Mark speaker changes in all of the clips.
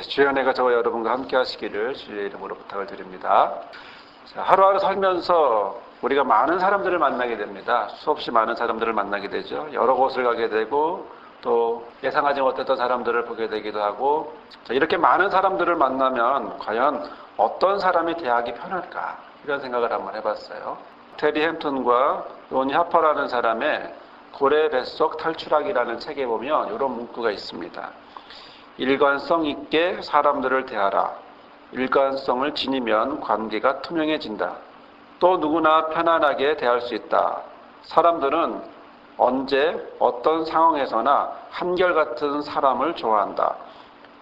Speaker 1: 주의 은혜가 저와 여러분과 함께 하시기를 주의 이름으로 부탁을 드립니다. 자, 하루하루 살면서 우리가 많은 사람들을 만나게 됩니다. 수없이 많은 사람들을 만나게 되죠. 여러 곳을 가게 되고 또 예상하지 못했던 사람들을 보게 되기도 하고, 자, 이렇게 많은 사람들을 만나면 과연 어떤 사람이 대하기 편할까? 이런 생각을 한번 해봤어요. 테리 햄튼과 로니 하퍼라는 사람의 고래 뱃속 탈출하기라는 책에 보면 이런 문구가 있습니다. 일관성 있게 사람들을 대하라. 일관성을 지니면 관계가 투명해진다. 또 누구나 편안하게 대할 수 있다. 사람들은 언제 어떤 상황에서나 한결같은 사람을 좋아한다.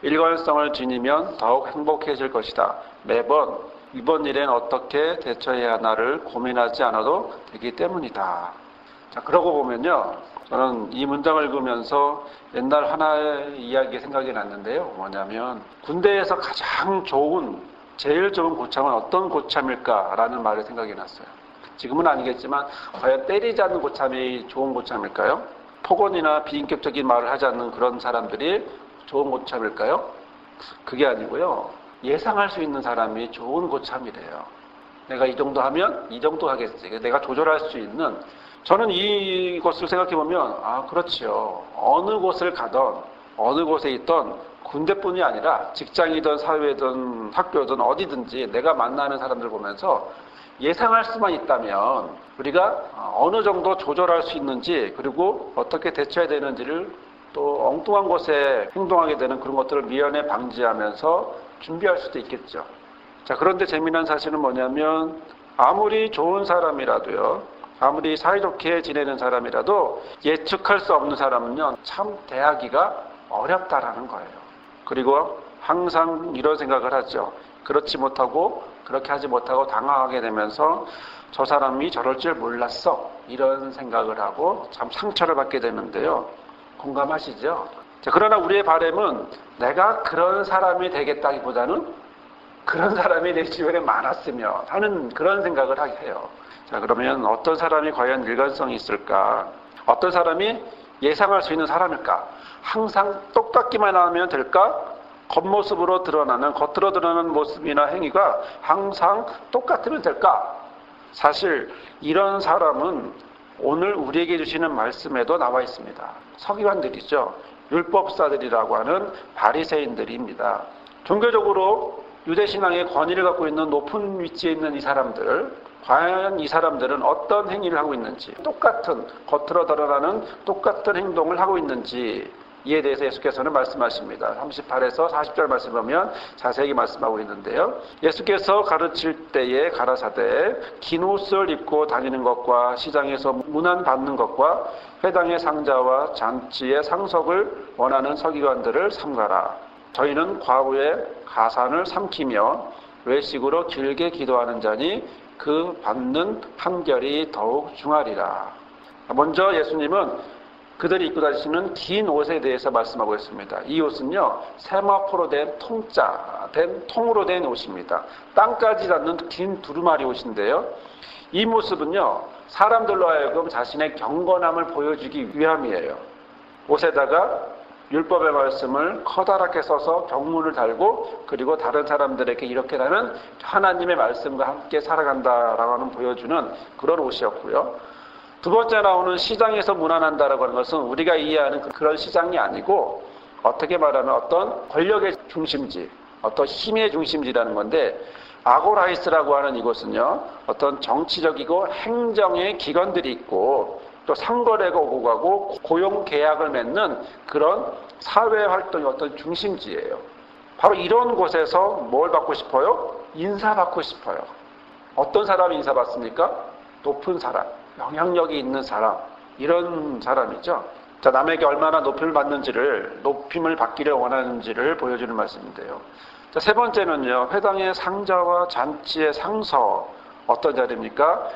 Speaker 1: 일관성을 지니면 더욱 행복해질 것이다. 매번 이번 일엔 어떻게 대처해야 하나를 고민하지 않아도 되기 때문이다. 자, 그러고 보면요, 저는 이 문장을 읽으면서 옛날 하나의 이야기 생각이 났는데요. 뭐냐면 군대에서 가장 제일 좋은 고참은 어떤 고참일까라는 말이 생각이 났어요. 지금은 아니겠지만 과연 때리지 않는 고참이 좋은 고참일까요? 폭언이나 비인격적인 말을 하지 않는 그런 사람들이 좋은 고참일까요? 그게 아니고요. 예상할 수 있는 사람이 좋은 고참이래요. 내가 이 정도 하면 이 정도 하겠지. 내가 조절할 수 있는, 저는 이것을 생각해보면, 그렇지요. 어느 곳을 가던, 어느 곳에 있던 군대뿐이 아니라 직장이든 사회든 학교든 어디든지 내가 만나는 사람들 보면서 예상할 수만 있다면 우리가 어느 정도 조절할 수 있는지, 그리고 어떻게 대처해야 되는지를 또 엉뚱한 곳에 행동하게 되는 그런 것들을 미연에 방지하면서 준비할 수도 있겠죠. 자, 그런데 재미난 사실은 뭐냐면 아무리 좋은 사람이라도요, 아무리 사이좋게 지내는 사람이라도 예측할 수 없는 사람은요, 참 대하기가 어렵다라는 거예요. 그리고 항상 이런 생각을 하죠. 그렇게 하지 못하고 당황하게 되면서 저 사람이 저럴 줄 몰랐어, 이런 생각을 하고 참 상처를 받게 되는데요. 공감하시죠? 자, 그러나 우리의 바람은 내가 그런 사람이 되겠다기보다는 그런 사람이 내 주변에 많았으면 하는 그런 생각을 하게 해요. 자, 그러면 어떤 사람이 과연 일관성이 있을까? 어떤 사람이 예상할 수 있는 사람일까? 항상 똑같기만 하면 될까? 겉으로 드러나는 모습이나 행위가 항상 똑같으면 될까? 사실 이런 사람은 오늘 우리에게 주시는 말씀에도 나와 있습니다. 서기관들이죠. 율법사들이라고 하는 바리새인들입니다. 종교적으로 유대신앙의 권위를 갖고 있는 높은 위치에 있는 이 사람들, 과연 이 사람들은 어떤 행위를 하고 있는지, 겉으로 드러나는 똑같은 행동을 하고 있는지, 이에 대해서 예수께서는 말씀하십니다. 38에서 40절 말씀 보면 자세히 말씀하고 있는데요. 예수께서 가르칠 때에 가라사대 긴 옷을 입고 다니는 것과 시장에서 문안 받는 것과 회당의 상자와 잔치의 상석을 원하는 서기관들을 삼가라. 저희는 과부의 가산을 삼키며 외식으로 길게 기도하는 자니 그 받는 판결이 더욱 중하리라. 먼저 예수님은 그들이 입고 다니시는 긴 옷에 대해서 말씀하고 있습니다. 이 옷은요, 세마포로 된 통으로 된 옷입니다. 땅까지 닿는 긴 두루마리 옷인데요. 이 모습은요, 사람들로 하여금 자신의 경건함을 보여주기 위함이에요. 옷에다가 율법의 말씀을 커다랗게 써서 경문을 달고, 그리고 다른 사람들에게 이렇게 나는 하나님의 말씀과 함께 살아간다라고 하는 보여주는 그런 옷이었고요. 두 번째 나오는 시장에서 문안한다라고 하는 것은 우리가 이해하는 그런 시장이 아니고, 어떻게 말하면 어떤 권력의 중심지, 어떤 힘의 중심지라는 건데, 아고라이스라고 하는 이곳은요, 어떤 정치적이고 행정의 기관들이 있고, 또 상거래가 오고 가고 고용 계약을 맺는 그런 사회 활동의 어떤 중심지예요. 바로 이런 곳에서 뭘 받고 싶어요? 인사받고 싶어요. 어떤 사람이 인사받습니까? 높은 사람, 영향력이 있는 사람, 이런 사람이죠. 자, 남에게 얼마나 높임을 받기를 원하는지를 보여주는 말씀인데요. 자, 세 번째는요, 회당의 상자와 잔치의 상서, 어떤 자리입니까?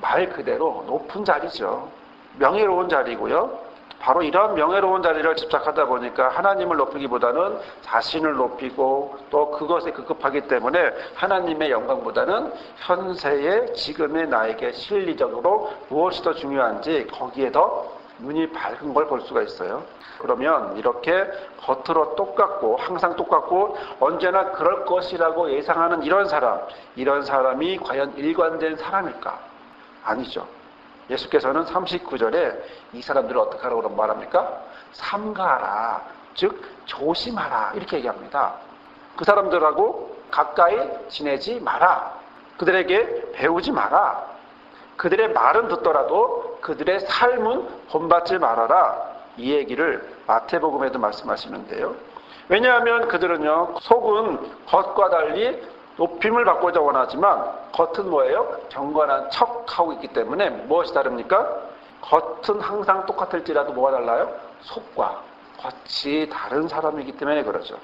Speaker 1: 말 그대로 높은 자리죠. 명예로운 자리고요. 바로 이런 명예로운 자리를 집착하다 보니까 하나님을 높이기보다는 자신을 높이고, 또 그것에 급급하기 때문에 하나님의 영광보다는 현세의 지금의 나에게 실리적으로 무엇이 더 중요한지 거기에 더 눈이 밝은 걸 볼 수가 있어요. 그러면 이렇게 겉으로 똑같고 항상 똑같고 언제나 그럴 것이라고 예상하는 이런 사람이 과연 일관된 사람일까? 아니죠. 예수께서는 39절에 이 사람들을 어떻게 하라고 말합니까? 삼가하라, 즉 조심하라 이렇게 얘기합니다. 그 사람들하고 가까이 지내지 마라. 그들에게 배우지 마라. 그들의 말은 듣더라도 그들의 삶은 본받지 말아라. 이 얘기를 마태복음에도 말씀하시는데요. 왜냐하면 그들은요, 속은 겉과 달리 높임을 받고자 원하지만 겉은 뭐예요? 경건한 척하고 있기 때문에 무엇이 다릅니까? 겉은 항상 똑같을지라도 뭐가 달라요? 속과 겉이 다른 사람이기 때문에 그러죠.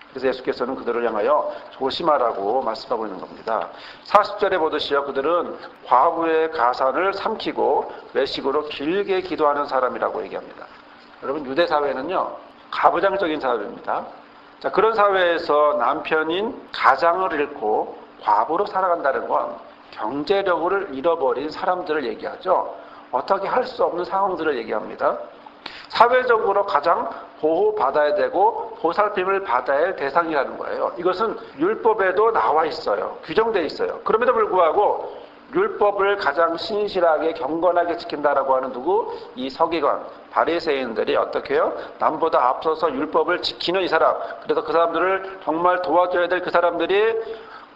Speaker 1: 그래서 예수께서는 그들을 향하여 조심하라고 말씀하고 있는 겁니다. 40절에 보듯이요, 그들은 과부의 가산을 삼키고 외식으로 길게 기도하는 사람이라고 얘기합니다. 여러분, 유대 사회는요, 가부장적인 사회입니다. 자, 그런 사회에서 남편인 가장을 잃고 과부로 살아간다는 건 경제력을 잃어버린 사람들을 얘기하죠. 어떻게 할 수 없는 상황들을 얘기합니다. 사회적으로 가장 보호받아야 되고 보살핌을 받아야 할 대상이라는 거예요. 이것은 율법에도 나와 있어요. 규정되어 있어요. 그럼에도 불구하고 율법을 가장 신실하게 경건하게 지킨다라고 하는 누구? 이 서기관, 바리새인들이 어떻게 해요? 남보다 앞서서 율법을 지키는 이 사람, 그래서 그 사람들을 정말 도와줘야 될 그 사람들이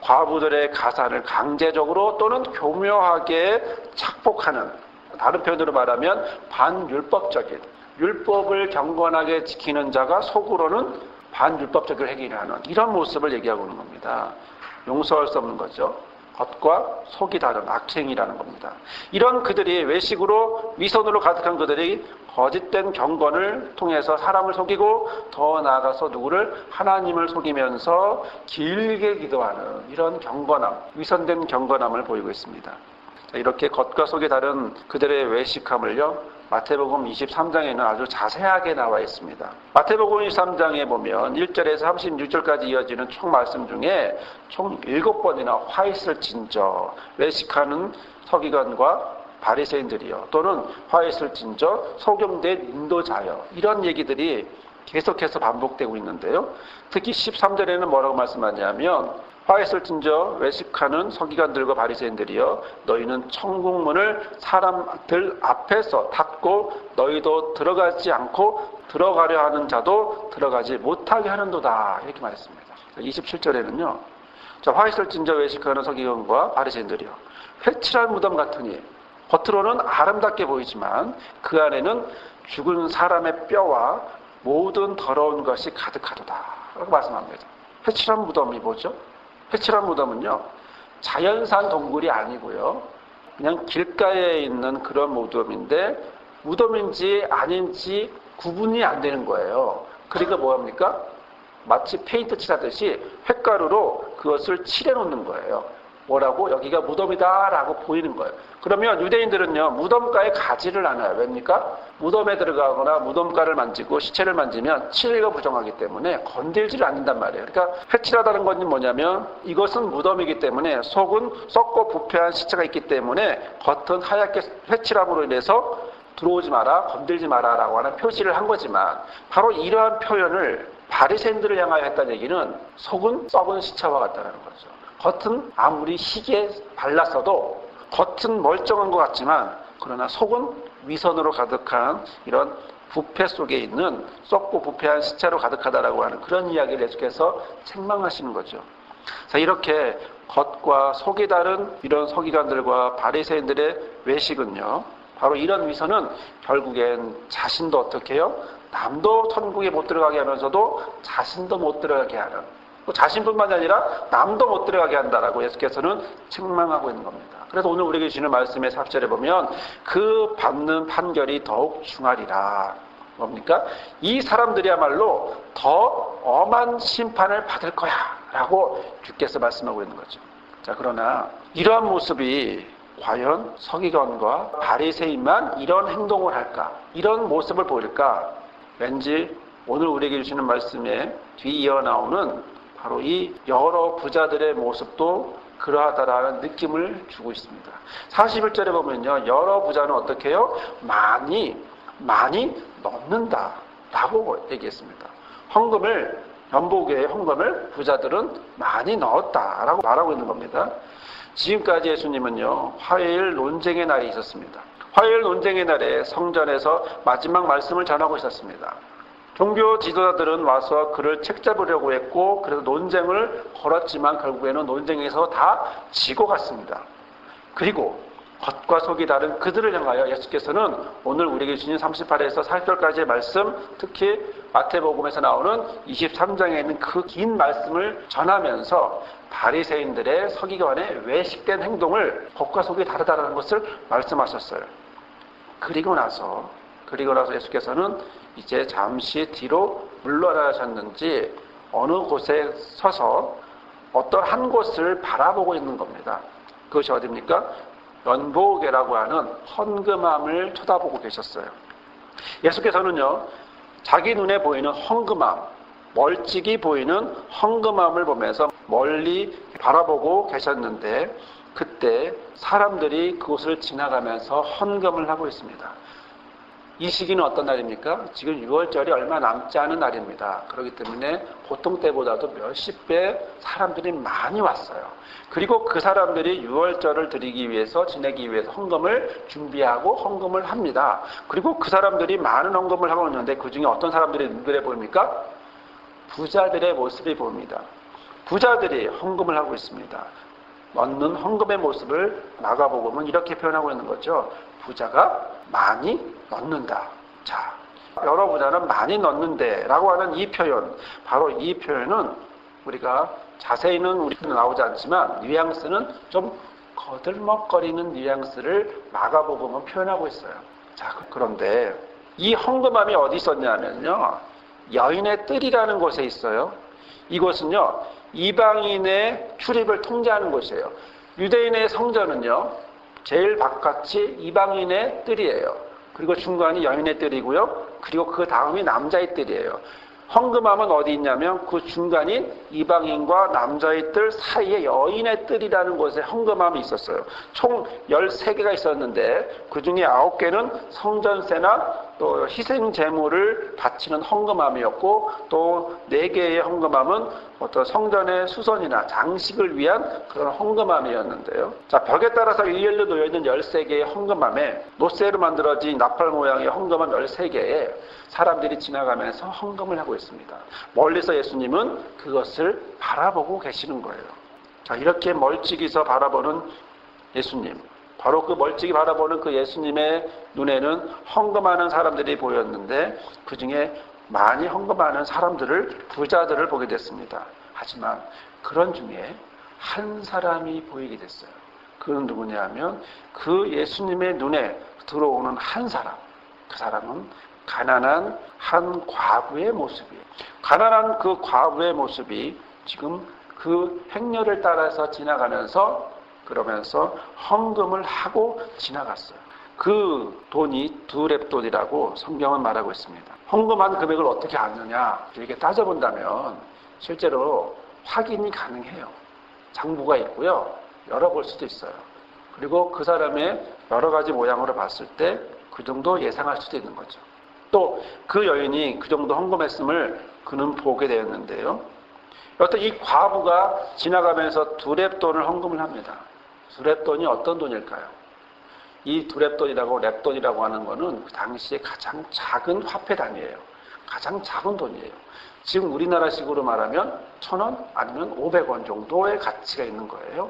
Speaker 1: 과부들의 가산을 강제적으로 또는 교묘하게 착복하는, 다른 표현으로 말하면 반율법적인, 율법을 경건하게 지키는 자가 속으로는 반율법적인 행위를 하는 이런 모습을 얘기하고 있는 겁니다. 용서할 수 없는 거죠. 겉과 속이 다른 악행이라는 겁니다. 이런 그들이 외식으로 위선으로 가득한 그들이 거짓된 경건을 통해서 사람을 속이고 더 나아가서 누구를? 하나님을 속이면서 길게 기도하는 이런 경건함, 위선된 경건함을 보이고 있습니다. 이렇게 겉과 속이 다른 그들의 외식함을요, 마태복음 23장에는 아주 자세하게 나와 있습니다. 마태복음 23장에 보면 1절에서 36절까지 이어지는 총 말씀 중에 총 7번이나 화 있을 진저, 외식하는 서기관과 바리새인들이요, 또는 화 있을 진저, 소경된 인도자여, 이런 얘기들이 계속해서 반복되고 있는데요. 특히 13절에는 뭐라고 말씀하냐면 화 있을 진저 외식하는 서기관들과 바리새인들이여, 너희는 천국문을 사람들 앞에서 닫고 너희도 들어가지 않고 들어가려 하는 자도 들어가지 못하게 하는도다, 이렇게 말했습니다. 27절에는요, 화 있을 진저 외식하는 서기관과 바리새인들이여, 회칠한 무덤 같으니 겉으로는 아름답게 보이지만 그 안에는 죽은 사람의 뼈와 모든 더러운 것이 가득하도다, 라고 말씀합니다. 회칠한 무덤이 뭐죠? 회칠한 무덤은요, 자연산 동굴이 아니고요, 그냥 길가에 있는 그런 무덤인데 무덤인지 아닌지 구분이 안 되는 거예요. 그러니까 뭐합니까? 마치 페인트 칠하듯이 횟가루로 그것을 칠해 놓는 거예요. 뭐라고? 여기가 무덤이다라고 보이는 거예요. 그러면 유대인들은요, 무덤가에 가지를 않아요. 왜입니까? 무덤에 들어가거나 무덤가를 만지고 시체를 만지면 치리가 부정하기 때문에 건들지를 않는단 말이에요. 그러니까 회칠하다는 건 뭐냐면 이것은 무덤이기 때문에 속은 썩고 부패한 시체가 있기 때문에 겉은 하얗게 회칠함으로 인해서 들어오지 마라, 건들지 마라라고 하는 표시를 한 거지만, 바로 이러한 표현을 바리새인들을 향하여 했다는 얘기는 속은 썩은 시체와 같다는 거죠. 겉은 아무리 희게 발랐어도 겉은 멀쩡한 것 같지만 그러나 속은 위선으로 가득한 이런 부패 속에 있는 썩고 부패한 시체로 가득하다라고 하는 그런 이야기를 예수께서 책망하시는 거죠. 자, 이렇게 겉과 속이 다른 이런 서기관들과 바리새인들의 외식은요, 바로 이런 위선은 결국엔 자신도 어떻게 해요? 남도 천국에 못 들어가게 하면서도 자신도 못 들어가게 하는, 자신뿐만 아니라 남도 못 들어가게 한다라고 예수께서는 책망하고 있는 겁니다. 그래서 오늘 우리에게 주시는 말씀의 4절에 보면 그 받는 판결이 더욱 중하리라. 뭡니까? 이 사람들이야말로 더 엄한 심판을 받을 거야 라고 주께서 말씀하고 있는 거죠. 자, 그러나 이러한 모습이 과연 서기관과 바리새인만 이런 행동을 할까? 이런 모습을 보일까? 왠지 오늘 우리에게 주시는 말씀에 뒤이어 나오는 바로 이 여러 부자들의 모습도 그러하다라는 느낌을 주고 있습니다. 41절에 보면요, 여러 부자는 어떻게 해요? 많이 많이 넣는다라고 얘기했습니다. 연보교의 헌금을 부자들은 많이 넣었다라고 말하고 있는 겁니다. 지금까지 예수님은요, 화요일 논쟁의 날이 있었습니다. 화요일 논쟁의 날에 성전에서 마지막 말씀을 전하고 있었습니다. 종교 지도자들은 와서 그를 책잡으려고 했고, 그래서 논쟁을 걸었지만 결국에는 논쟁에서 다 지고 갔습니다. 그리고 겉과 속이 다른 그들을 향하여 예수께서는 오늘 우리에게 주신 38에서 40절까지의 말씀, 특히 마태복음에서 나오는 23장에 있는 그 긴 말씀을 전하면서 바리새인들의 서기관의 외식된 행동을 겉과 속이 다르다는 것을 말씀하셨어요. 그리고 나서 예수께서는 이제 잠시 뒤로 물러나셨는지 어느 곳에 서서 어떤 한 곳을 바라보고 있는 겁니다. 그것이 어디입니까? 연보계라고 하는 헌금함을 쳐다보고 계셨어요. 예수께서는요, 자기 눈에 보이는 헌금함, 멀찍이 보이는 헌금함을 보면서 멀리 바라보고 계셨는데, 그때 사람들이 그곳을 지나가면서 헌금을 하고 있습니다. 이 시기는 어떤 날입니까? 지금 6월절이 얼마 남지 않은 날입니다. 그렇기 때문에 보통 때보다도 몇십 배 사람들이 많이 왔어요. 그리고 그 사람들이 6월절을 지내기 위해서 헌금을 준비하고 헌금을 합니다. 그리고 그 사람들이 많은 헌금을 하고 있는데 그 중에 어떤 사람들이 눈에 보입니까? 부자들의 모습이 보입니다. 부자들이 헌금을 하고 있습니다. 넣는 헌금의 모습을 마가복음은 이렇게 표현하고 있는 거죠. 부자가 많이 넣는다. 자, 여러 부자는 많이 넣는데 라고 하는 이 표현, 바로 이 표현은 우리가 자세히는 우리는 나오지 않지만 뉘앙스는 좀 거들먹거리는 뉘앙스를 마가복음은 표현하고 있어요. 자, 그런데 이 헌금함이 어디 있었냐면요, 여인의 뜰이라는 곳에 있어요. 이곳은요, 이방인의 출입을 통제하는 곳이에요. 유대인의 성전은요, 제일 바깥이 이방인의 뜰이에요. 그리고 중간이 여인의 뜰이고요. 그리고 그 다음이 남자의 뜰이에요. 헌금함은 어디 있냐면 그 중간인 이방인과 남자의 뜰 사이에 여인의 뜰이라는 곳에 헌금함이 있었어요. 총 13개가 있었는데 그 중에 9개는 성전세나 또 희생 제물을 바치는 헌금함이었고, 또 4개의 헌금함은 어떤 성전의 수선이나 장식을 위한 그런 헌금함이었는데요. 자, 벽에 따라서 일렬로 놓여있는 13개의 헌금함에 노쇠로 만들어진 나팔 모양의 헌금함 13개에 사람들이 지나가면서 헌금을 하고 있습니다. 멀리서 예수님은 그것을 바라보고 계시는 거예요. 자, 이렇게 멀찍이서 바라보는 예수님, 바로 그 멀찍이 바라보는 그 예수님의 눈에는 헌금하는 사람들이 보였는데 그 중에 많이 헌금하는 부자들을 보게 됐습니다. 하지만 그런 중에 한 사람이 보이게 됐어요. 그는 누구냐 하면 그 예수님의 눈에 들어오는 한 사람, 그 사람은 가난한 한 과부의 모습이에요. 가난한 그 과부의 모습이 지금 그 행렬을 따라서 지나가면서 그러면서 헌금을 하고 지나갔어요. 그 돈이 2렙돈이라고 성경은 말하고 있습니다. 헌금한 금액을 어떻게 아느냐, 이렇게 따져본다면 실제로 확인이 가능해요. 장부가 있고요, 열어볼 수도 있어요. 그리고 그 사람의 여러 가지 모양으로 봤을 때 그 정도 예상할 수도 있는 거죠. 또 그 여인이 그 정도 헌금했음을 그는 보게 되었는데요. 여튼 이 과부가 지나가면서 2렙돈을 헌금을 합니다. 2렙돈이 어떤 돈일까요? 이 2렙돈이라고 렙돈이라고 하는 거는 그 당시에 가장 작은 화폐 단위예요. 가장 작은 돈이에요. 지금 우리나라식으로 말하면 1,000원 아니면 500원 정도의 가치가 있는 거예요.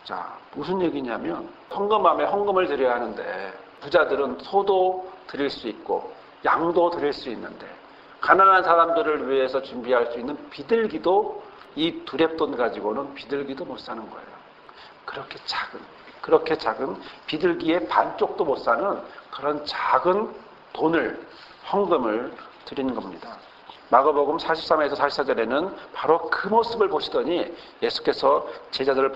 Speaker 1: 자, 무슨 얘기냐면 헌금함에 헌금을 드려야 하는데 부자들은 소도 드릴 수 있고 양도 드릴 수 있는데 가난한 사람들을 위해서 준비할 수 있는 비둘기도 이 2렙돈 가지고는 비둘기도 못 사는 거예요. 그렇게 작은 비둘기의 반쪽도 못 사는 그런 작은 돈을 헌금을 드리는 겁니다. 마가복음 43에서 44절에는 바로 그 모습을 보시더니 예수께서 제자들을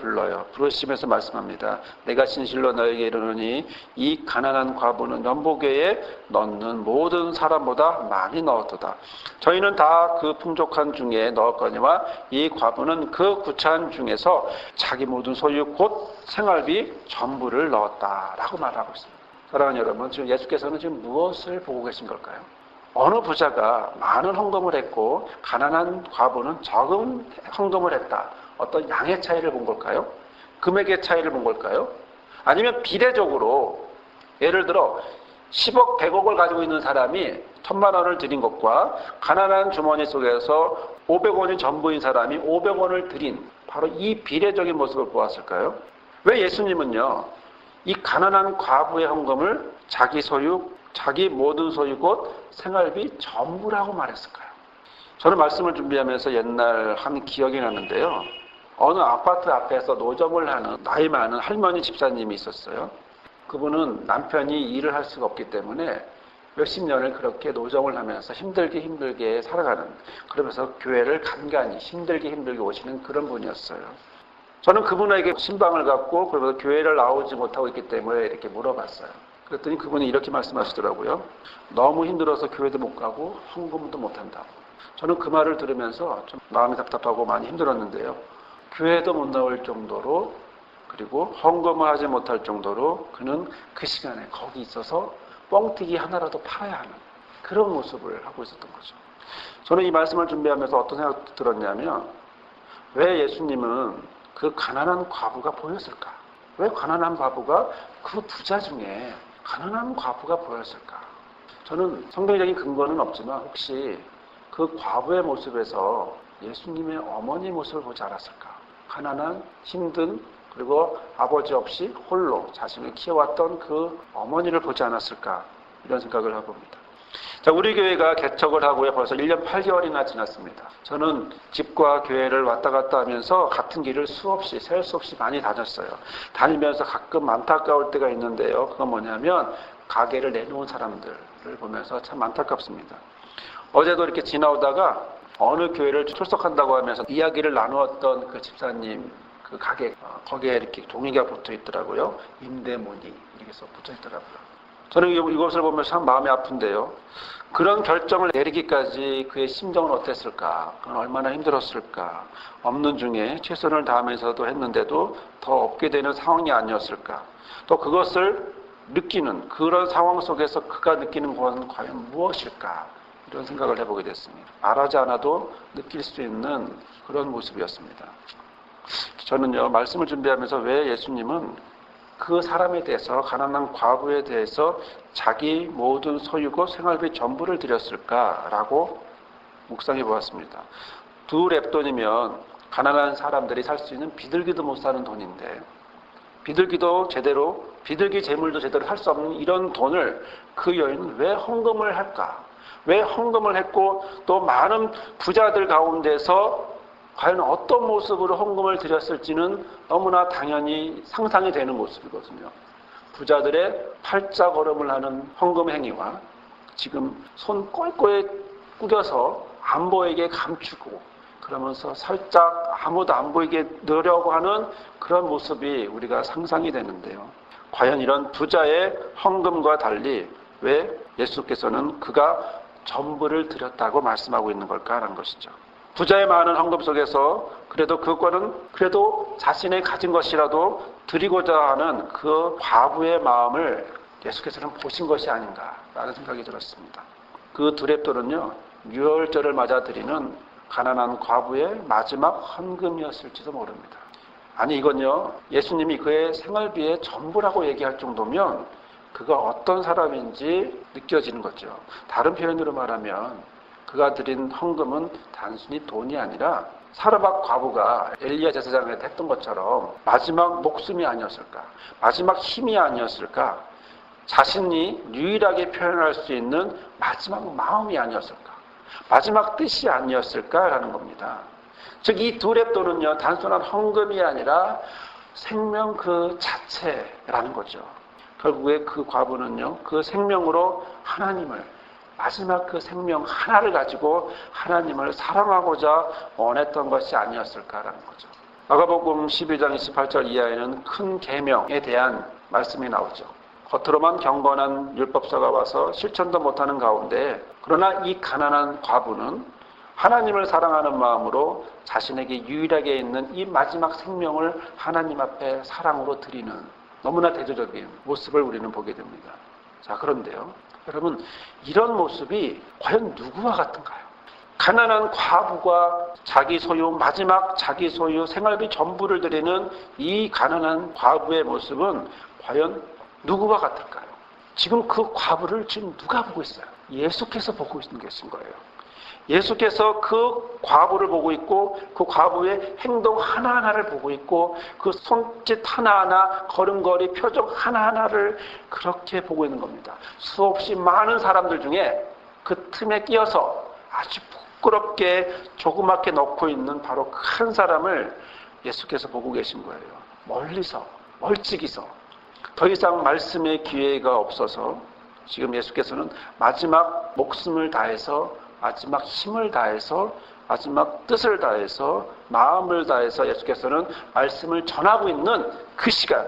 Speaker 1: 부르시면서 말씀합니다. 내가 진실로 너에게 이르노니 이 가난한 과부는 연보계에 넣는 모든 사람보다 많이 넣었도다. 저희는 다 그 풍족한 중에 넣었거니와 이 과부는 그 구차한 중에서 자기 모든 소유 곧 생활비 전부를 넣었다라고 말하고 있습니다. 사랑하는 여러분, 지금 예수께서는 지금 무엇을 보고 계신 걸까요? 어느 부자가 많은 헌금을 했고 가난한 과부는 적은 헌금을 했다. 어떤 양의 차이를 본 걸까요? 금액의 차이를 본 걸까요? 아니면 비례적으로 예를 들어 10억, 100억을 가지고 있는 사람이 1000만 원을 드린 것과 가난한 주머니 속에서 500원이 전부인 사람이 500원을 드린 바로 이 비례적인 모습을 보았을까요? 왜 예수님은요, 이 가난한 과부의 헌금을 자기 소유, 자기 모든 소유 곧 생활비 전부라고 말했을까요? 저는 말씀을 준비하면서 옛날 한 기억이 났는데요. 어느 아파트 앞에서 노점을 하는 나이 많은 할머니 집사님이 있었어요. 그분은 남편이 일을 할 수가 없기 때문에 몇십 년을 그렇게 노점을 하면서 힘들게 살아가는, 그러면서 교회를 간간히 힘들게 오시는 그런 분이었어요. 저는 그분에게 신방을 갖고 그러면서 교회를 나오지 못하고 있기 때문에 이렇게 물어봤어요. 그랬더니 그분이 이렇게 말씀하시더라고요. 너무 힘들어서 교회도 못 가고 헌금도 못 한다고. 저는 그 말을 들으면서 좀 마음이 답답하고 많이 힘들었는데요. 교회도 못 나올 정도로, 그리고 헌금을 하지 못할 정도로 그는 그 시간에 거기 있어서 뻥튀기 하나라도 팔아야 하는 그런 모습을 하고 있었던 거죠. 저는 이 말씀을 준비하면서 어떤 생각이 들었냐면, 왜 예수님은 그 가난한 과부가 보였을까? 왜 가난한 과부가 그 부자 중에 가난한 과부가 보였을까? 저는 성경적인 근거는 없지만 혹시 그 과부의 모습에서 예수님의 어머니 모습을 보지 않았을까? 가난한, 힘든, 그리고 아버지 없이 홀로 자신을 키워왔던 그 어머니를 보지 않았을까? 이런 생각을 해봅니다. 자, 우리 교회가 개척을 하고요, 벌써 1년 8개월이나 지났습니다. 저는 집과 교회를 왔다 갔다 하면서 같은 길을 셀 수 없이 많이 다녔어요. 다니면서 가끔 안타까울 때가 있는데요. 그건 뭐냐면 가게를 내놓은 사람들을 보면서 참 안타깝습니다. 어제도 이렇게 지나오다가 어느 교회를 출석한다고 하면서 이야기를 나누었던 그 집사님 그 가게, 거기에 이렇게 종이가 붙어 있더라고요. 임대문이 이렇게 써 붙어 있더라고요. 저는 이것을 보면서 참 마음이 아픈데요. 그런 결정을 내리기까지 그의 심정은 어땠을까? 그건 얼마나 힘들었을까? 없는 중에 최선을 다하면서도 했는데도 더 없게 되는 상황이 아니었을까? 또 그것을 느끼는 그런 상황 속에서 그가 느끼는 것은 과연 무엇일까? 이런 생각을 해보게 됐습니다. 말하지 않아도 느낄 수 있는 그런 모습이었습니다. 저는요, 말씀을 준비하면서 왜 예수님은 그 사람에 대해서, 가난한 과부에 대해서 자기 모든 소유고 생활비 전부를 드렸을까라고 묵상해 보았습니다. 2렙돈이면 가난한 사람들이 살 수 있는 비둘기도 못 사는 돈인데, 비둘기 재물도 제대로 할 수 없는 이런 돈을 그 여인은 왜 헌금을 할까? 왜 헌금을 했고, 또 많은 부자들 가운데서 과연 어떤 모습으로 헌금을 드렸을지는 너무나 당연히 상상이 되는 모습이거든요. 부자들의 팔자걸음을 하는 헌금 행위와 지금 손 꼴꼴에 꾸겨서 안 보이게 감추고 그러면서 살짝 아무도 안 보이게 넣으려고 하는 그런 모습이 우리가 상상이 되는데요. 과연 이런 부자의 헌금과 달리 왜 예수께서는 그가 전부를 드렸다고 말씀하고 있는 걸까라는 것이죠. 부자의 많은 헌금 속에서 그래도 그거는 자신의 가진 것이라도 드리고자 하는 그 과부의 마음을 예수께서는 보신 것이 아닌가라는 생각이 들었습니다. 그 2렙돈은요, 유월절을 맞아 드리는 가난한 과부의 마지막 헌금이었을지도 모릅니다. 아니, 이건요, 예수님이 그의 생활비의 전부라고 얘기할 정도면 그가 어떤 사람인지 느껴지는 거죠. 다른 표현으로 말하면 그가 드린 헌금은 단순히 돈이 아니라 사르밧 과부가 엘리야 제사장한테 했던 것처럼 마지막 목숨이 아니었을까? 마지막 힘이 아니었을까? 자신이 유일하게 표현할 수 있는 마지막 마음이 아니었을까? 마지막 뜻이 아니었을까라는 겁니다. 즉, 이 2렙돈은요, 단순한 헌금이 아니라 생명 그 자체라는 거죠. 결국에 그 과부는요, 그 생명으로 하나님을, 마지막 그 생명 하나를 가지고 하나님을 사랑하고자 원했던 것이 아니었을까라는 거죠. 마가복음 12장 28절 이하에는 큰 계명에 대한 말씀이 나오죠. 겉으로만 경건한 율법사가 와서 실천도 못하는 가운데, 그러나 이 가난한 과부는 하나님을 사랑하는 마음으로 자신에게 유일하게 있는 이 마지막 생명을 하나님 앞에 사랑으로 드리는 너무나 대조적인 모습을 우리는 보게 됩니다. 자, 그런데요. 여러분, 이런 모습이 과연 누구와 같은가요? 가난한 과부가 자기 소유, 마지막 자기 소유 생활비 전부를 드리는 이 가난한 과부의 모습은 과연 누구와 같을까요? 지금 그 과부를 지금 누가 보고 있어요? 예수께서 보고 있는 것인 거예요. 예수께서 그 과부를 보고 있고 그 과부의 행동 하나하나를 보고 있고 그 손짓 하나하나, 걸음걸이, 표정 하나하나를 그렇게 보고 있는 겁니다. 수없이 많은 사람들 중에 그 틈에 끼어서 아주 부끄럽게 조그맣게 넣고 있는 바로 그 한 사람을 예수께서 보고 계신 거예요. 멀리서, 멀찍이서. 더 이상 말씀의 기회가 없어서 지금 예수께서는 마지막 목숨을 다해서, 마지막 힘을 다해서, 마지막 뜻을 다해서, 마음을 다해서 예수께서는 말씀을 전하고 있는 그 시간,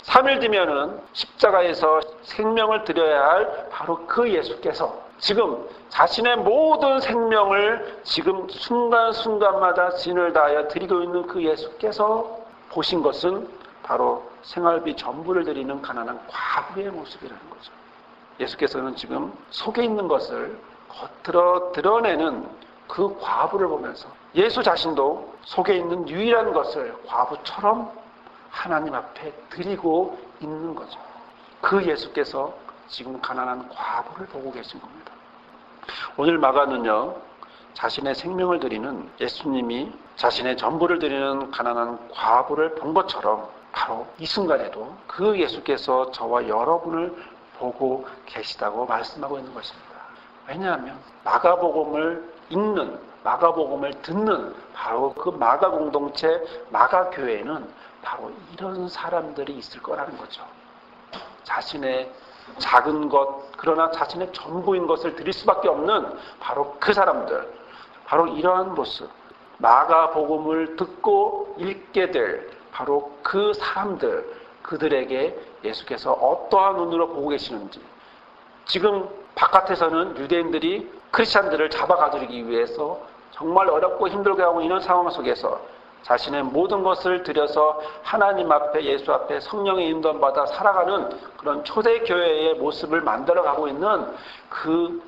Speaker 1: 3일 뒤면은 십자가에서 생명을 드려야 할 바로 그 예수께서 지금 자신의 모든 생명을 지금 순간순간마다 진을 다하여 드리고 있는 그 예수께서 보신 것은 바로 생활비 전부를 드리는 가난한 과부의 모습이라는 거죠. 예수께서는 지금 속에 있는 것을 겉으로 드러내는 그 과부를 보면서 예수 자신도 속에 있는 유일한 것을 과부처럼 하나님 앞에 드리고 있는 거죠. 그 예수께서 지금 가난한 과부를 보고 계신 겁니다. 오늘 마가는요, 자신의 생명을 드리는 예수님이 자신의 전부를 드리는 가난한 과부를 본 것처럼 바로 이 순간에도 그 예수께서 저와 여러분을 보고 계시다고 말씀하고 있는 것입니다. 왜냐하면 마가복음을 읽는, 마가복음을 듣는 바로 그 마가 공동체, 마가 교회에는 바로 이런 사람들이 있을 거라는 거죠. 자신의 작은 것, 그러나 자신의 전부인 것을 드릴 수밖에 없는 바로 그 사람들, 바로 이러한 모습, 마가복음을 듣고 읽게 될 바로 그 사람들, 그들에게 예수께서 어떠한 눈으로 보고 계시는지, 지금 바깥에서는 유대인들이 크리스찬들을 잡아가두기 위해서 정말 어렵고 힘들게 하고 있는 상황 속에서 자신의 모든 것을 들여서 하나님 앞에, 예수 앞에 성령의 인도받아 살아가는 그런 초대교회의 모습을 만들어가고 있는 그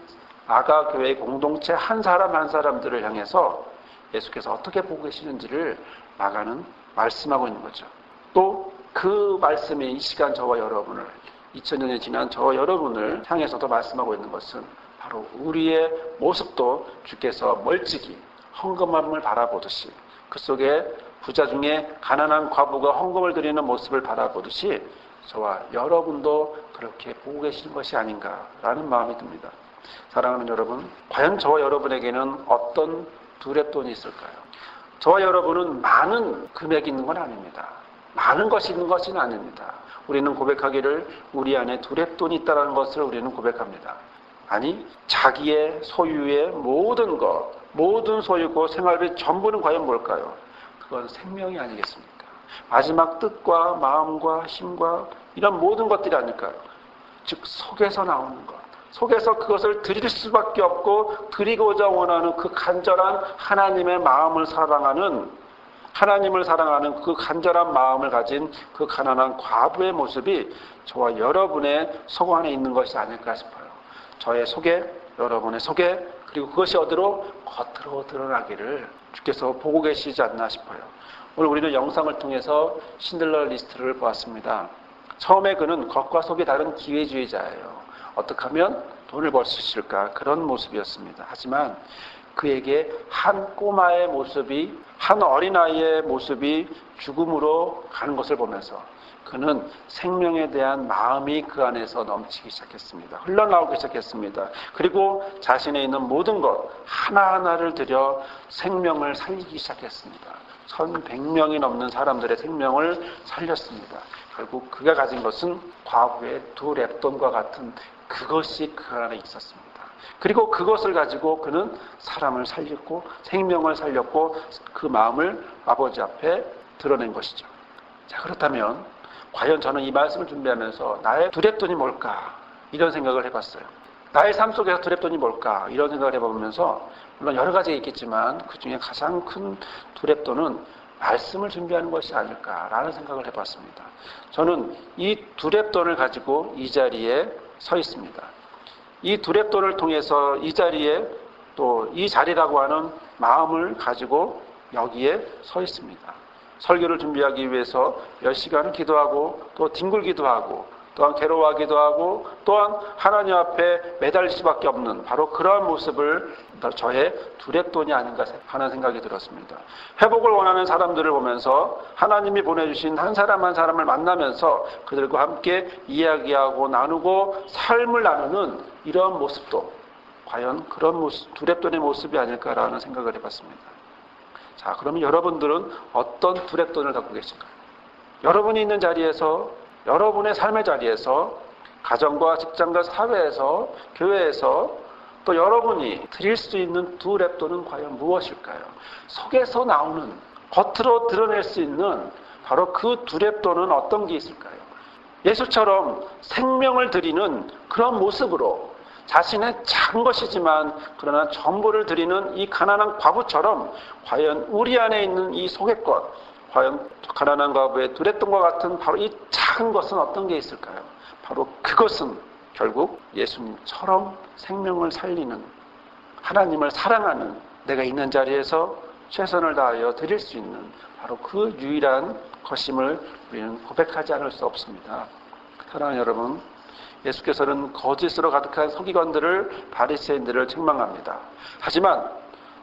Speaker 1: 마가교회 공동체 한 사람 한 사람들을 향해서 예수께서 어떻게 보고 계시는지를 마가는 말씀하고 있는 거죠. 또 그 말씀이 이 시간 저와 여러분을, 2000년이 지난 저와 여러분을 향해서도 말씀하고 있는 것은 바로 우리의 모습도 주께서 멀찍이 헌금함을 바라보듯이, 그 속에 부자 중에 가난한 과부가 헌금을 드리는 모습을 바라보듯이 저와 여러분도 그렇게 보고 계시는 것이 아닌가라는 마음이 듭니다. 사랑하는 여러분, 과연 저와 여러분에게는 어떤 두렙돈이 있을까요? 저와 여러분은 많은 금액이 있는 건 아닙니다. 많은 것이 있는 것은 아닙니다. 우리는 고백하기를 우리 안에 두렙돈이 있다는 것을 우리는 고백합니다. 아니, 자기의 소유의 모든 것, 모든 소유고 생활비 전부는 과연 뭘까요? 그건 생명이 아니겠습니까? 마지막 뜻과 마음과 힘과 이런 모든 것들이 아닐까요? 즉 속에서 나오는 것, 속에서 그것을 드릴 수밖에 없고 드리고자 원하는 그 간절한 하나님의 마음을 사랑하는, 하나님을 사랑하는 그 간절한 마음을 가진 그 가난한 과부의 모습이 저와 여러분의 속 안에 있는 것이 아닐까 싶어요. 저의 속에, 여러분의 속에, 그리고 그것이 어디로? 겉으로 드러나기를 주께서 보고 계시지 않나 싶어요. 오늘 우리는 영상을 통해서 신들러 리스트를 보았습니다. 처음에 그는 겉과 속이 다른 기회주의자예요. 어떻게 하면 돈을 벌 수 있을까? 그런 모습이었습니다. 하지만 그에게 한 꼬마의 모습이, 한 어린아이의 모습이 죽음으로 가는 것을 보면서 그는 생명에 대한 마음이 그 안에서 넘치기 시작했습니다. 흘러나오기 시작했습니다. 그리고 자신에 있는 모든 것 하나하나를 들여 생명을 살리기 시작했습니다. 1100명이 넘는 사람들의 생명을 살렸습니다. 결국 그가 가진 것은 과부의 두 렙돈과 같은 그것이 그 안에 있었습니다. 그리고 그것을 가지고 그는 사람을 살렸고 생명을 살렸고 그 마음을 아버지 앞에 드러낸 것이죠. 자, 그렇다면 과연 저는 이 말씀을 준비하면서 나의 두렙돈이 뭘까? 이런 생각을 해봤어요. 나의 삶 속에서 두렙돈이 뭘까? 이런 생각을 해보면서 물론 여러 가지가 있겠지만 그 중에 가장 큰 두렙돈은 말씀을 준비하는 것이 아닐까라는 생각을 해봤습니다. 저는 이 두렙돈을 가지고 이 자리에 서 있습니다. 이 두렙돈을 통해서 이 자리에 또 이 자리라고 하는 마음을 가지고 여기에 서 있습니다. 설교를 준비하기 위해서 몇 시간을 기도하고 또 뒹굴기도 하고 또한 괴로워하기도 하고 또한 하나님 앞에 매달릴 수밖에 없는 바로 그러한 모습을 저의 두렙돈이 아닌가 하는 생각이 들었습니다. 회복을 원하는 사람들을 보면서 하나님이 보내주신 한 사람 한 사람을 만나면서 그들과 함께 이야기하고 나누고 삶을 나누는 이러한 모습도 과연 그런 모습, 두렙돈의 모습이 아닐까라는 생각을 해봤습니다. 자, 그러면 여러분들은 어떤 두렙돈을 갖고 계신가요? 여러분이 있는 자리에서, 여러분의 삶의 자리에서, 가정과 직장과 사회에서, 교회에서 또 여러분이 드릴 수 있는 두렙돈은 과연 무엇일까요? 속에서 나오는, 겉으로 드러낼 수 있는 바로 그 두렙돈은 어떤 게 있을까요? 예수처럼 생명을 드리는 그런 모습으로 자신의 작은 것이지만 그러나 전부를 드리는 이 가난한 과부처럼 과연 우리 안에 있는 이 속의 것, 과연 가난한 과부의 두렙돈과 같은 바로 이 작은 것은 어떤 게 있을까요? 바로 그것은 결국 예수님처럼 생명을 살리는, 하나님을 사랑하는, 내가 있는 자리에서 최선을 다하여 드릴 수 있는 바로 그 유일한 것임을 우리는 고백하지 않을 수 없습니다. 사랑하는 여러분, 예수께서는 거짓으로 가득한 서기관들을, 바리새인들을 책망합니다. 하지만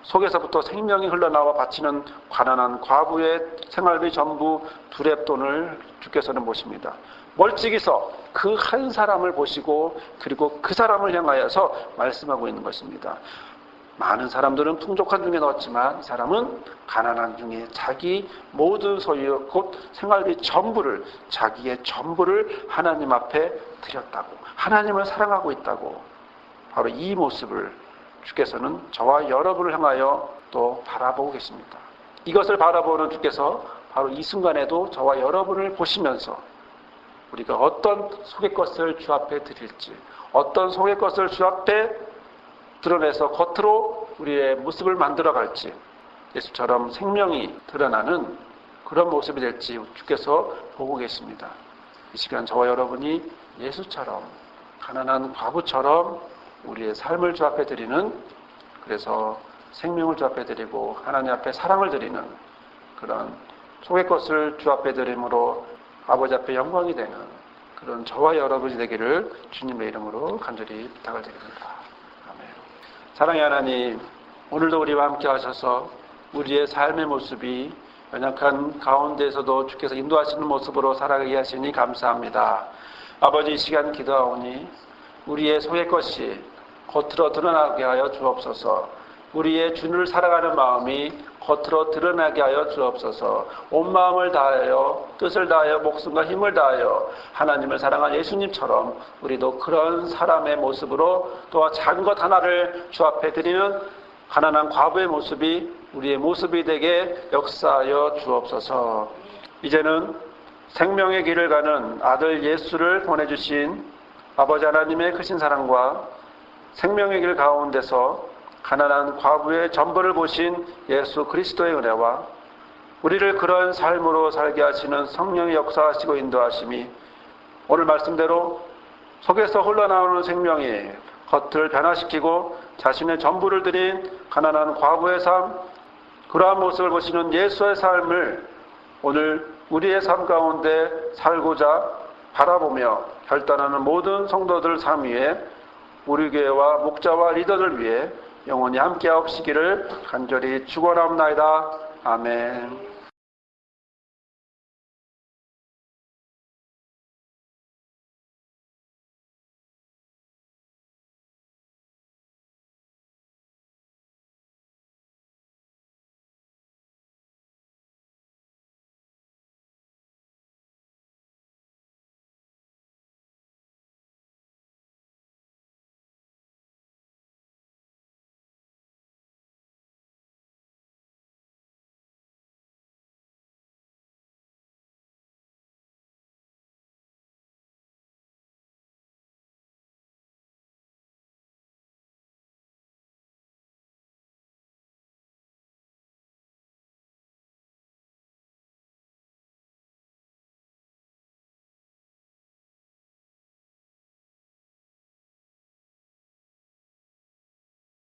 Speaker 1: 속에서부터 생명이 흘러나와 바치는 가난한 과부의 생활비 전부 두렙돈을 주께서는 보십니다. 멀찍이서 그 한 사람을 보시고 그리고 그 사람을 향하여서 말씀하고 있는 것입니다. 많은 사람들은 풍족한 중에 넣었지만 이 사람은 가난한 중에 자기 모든 소유 곧 생활비 전부를, 자기의 전부를 하나님 앞에 드렸다고, 하나님을 사랑하고 있다고, 바로 이 모습을 주께서는 저와 여러분을 향하여 또 바라보고 계십니다. 이것을 바라보는 주께서 바로 이 순간에도 저와 여러분을 보시면서 우리가 어떤 속의 것을 주 앞에 드릴지, 어떤 속의 것을 주 앞에 드러내서 겉으로 우리의 모습을 만들어갈지, 예수처럼 생명이 드러나는 그런 모습이 될지 주께서 보고 계십니다. 이 시간 저와 여러분이 예수처럼, 가난한 과부처럼 우리의 삶을 주 앞에 드리는, 그래서 생명을 주 앞에 드리고 하나님 앞에 사랑을 드리는 그런 속의 것을 주 앞에 드림으로 아버지 앞에 영광이 되는 그런 저와 여러분이 되기를 주님의 이름으로 간절히 부탁을 드립니다. 아멘. 사랑의 하나님, 오늘도 우리와 함께 하셔서 우리의 삶의 모습이 연약한 가운데에서도 주께서 인도하시는 모습으로 살아가게 하시니 감사합니다. 아버지, 이 시간 기도하오니 우리의 속의 것이 겉으로 드러나게 하여 주옵소서. 우리의 주를 사랑하는 마음이 겉으로 드러나게 하여 주옵소서. 온 마음을 다하여, 뜻을 다하여, 목숨과 힘을 다하여 하나님을 사랑한 예수님처럼 우리도 그런 사람의 모습으로 또 작은 것 하나를 주 앞에 드리는 가난한 과부의 모습이 우리의 모습이 되게 역사하여 주옵소서. 이제는 생명의 길을 가는 아들 예수를 보내주신 아버지 하나님의 크신 사랑과 생명의 길 가운데서 가난한 과부의 전부를 보신 예수 그리스도의 은혜와 우리를 그런 삶으로 살게 하시는 성령의 역사하시고 인도하심이 오늘 말씀대로 속에서 흘러나오는 생명이 겉을 변화시키고 자신의 전부를 드린 가난한 과부의 삶, 그러한 모습을 보시는 예수의 삶을 오늘 우리의 삶 가운데 살고자 바라보며 결단하는 모든 성도들 삶 위에 우리 교회와 목자와 리더들 위해 영원히 함께하옵시기를 간절히 축원하옵나이다. 아멘.